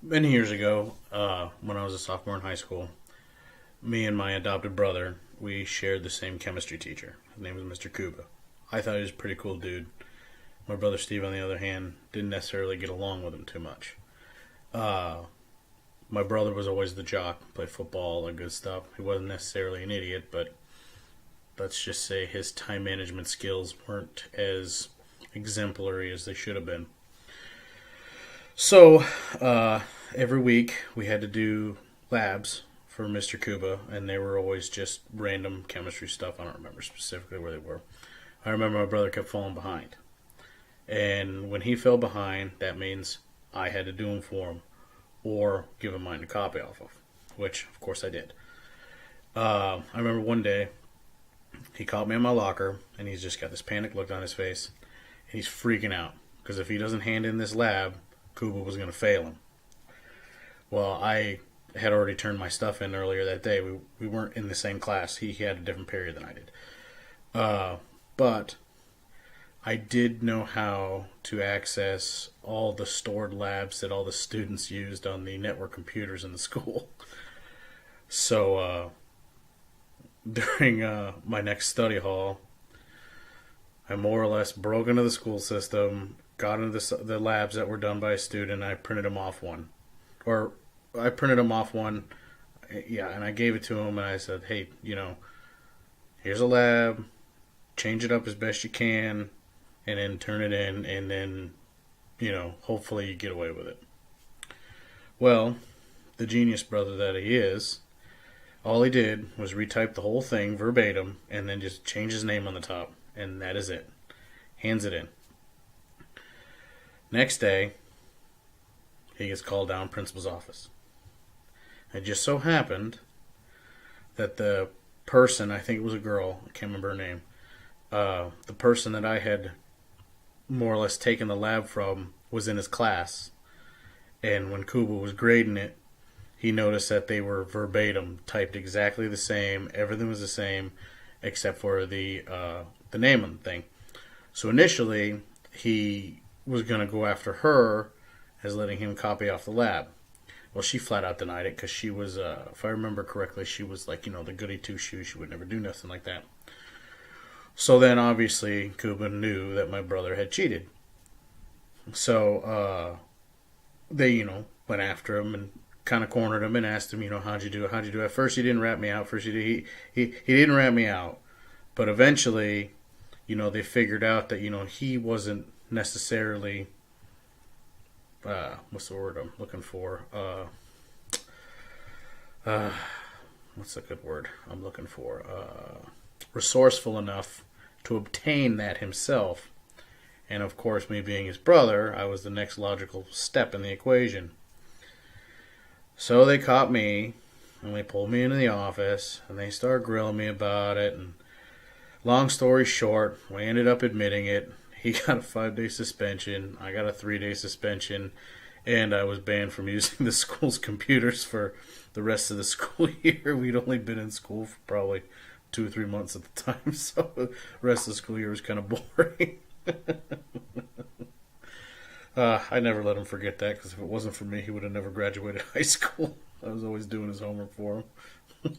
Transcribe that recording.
Many years ago, when I was a sophomore in high school, me and my adopted brother, we shared the same chemistry teacher. His name was Mr. Kuba. I thought he was a pretty cool dude. My brother Steve, on the other hand, didn't necessarily get along with him too much. Uh, my brother was always the jock, played football and good stuff. He wasn't necessarily an idiot, but let's just say his time management skills weren't as exemplary as they should have been. So, every week we had to do labs for Mr. Kuba, and they were always just random chemistry stuff. I don't remember specifically where they were. I remember my brother kept falling behind. And when he fell behind, that means I had to do them for him or give him mine to copy off of, which, of course, I did. I remember one day he caught me in my locker, and he's just got this panic look on his face, and he's freaking out because if he doesn't hand in this lab, Kuba was going to fail him. Well, I had already turned my stuff in earlier that day. We weren't in the same class. He had a different period than I did. But I did know how to access all the stored labs that all the students used on the network computers in the school. So during my next study hall, I more or less broke into the school system, got into the labs that were done by a student. I printed them off one, or I printed them off one. Yeah, and I gave it to him, and I said, "Hey, here's a lab. Change it up as best you can, and then turn it in, and then, hopefully you get away with it." Well, the genius brother that he is, all he did was retype the whole thing verbatim, and then just change his name on the top, and that is it. Hands it in. Next day, he gets called down principal's office. It just so happened that the person, I think it was a girl, I can't remember her name, the person that I had more or less taken the lab from was in his class. And when Kuba was grading it, he noticed that they were verbatim, typed exactly the same. Everything was the same, except for the name on the thing. So initially, he was going to go after her as letting him copy off the lab. Well, she flat out denied it because she was, if I remember correctly, she was like, the goody two shoes. She would never do nothing like that. So then, obviously, Kuba knew that my brother had cheated. So they, went after him and kind of cornered him and asked him, how'd you do it? How'd you do it? At first, he didn't rat me out. First, he didn't rat me out. But eventually, they figured out that, he wasn't necessarily, what's the word I'm looking for? What's a good word I'm looking for? Resourceful enough to obtain that himself. And of course, me being his brother, I was the next logical step in the equation. So they caught me, and they pulled me into the office, and they started grilling me about it. And long story short, we ended up admitting it. He got a 5-day suspension. I got a 3-day suspension. And I was banned from using the school's computers for the rest of the school year. We'd only been in school for probably 2 or 3 months at the time. So the rest of the school year was kind of boring. I never let him forget that because if it wasn't for me, he would have never graduated high school. I was always doing his homework for him.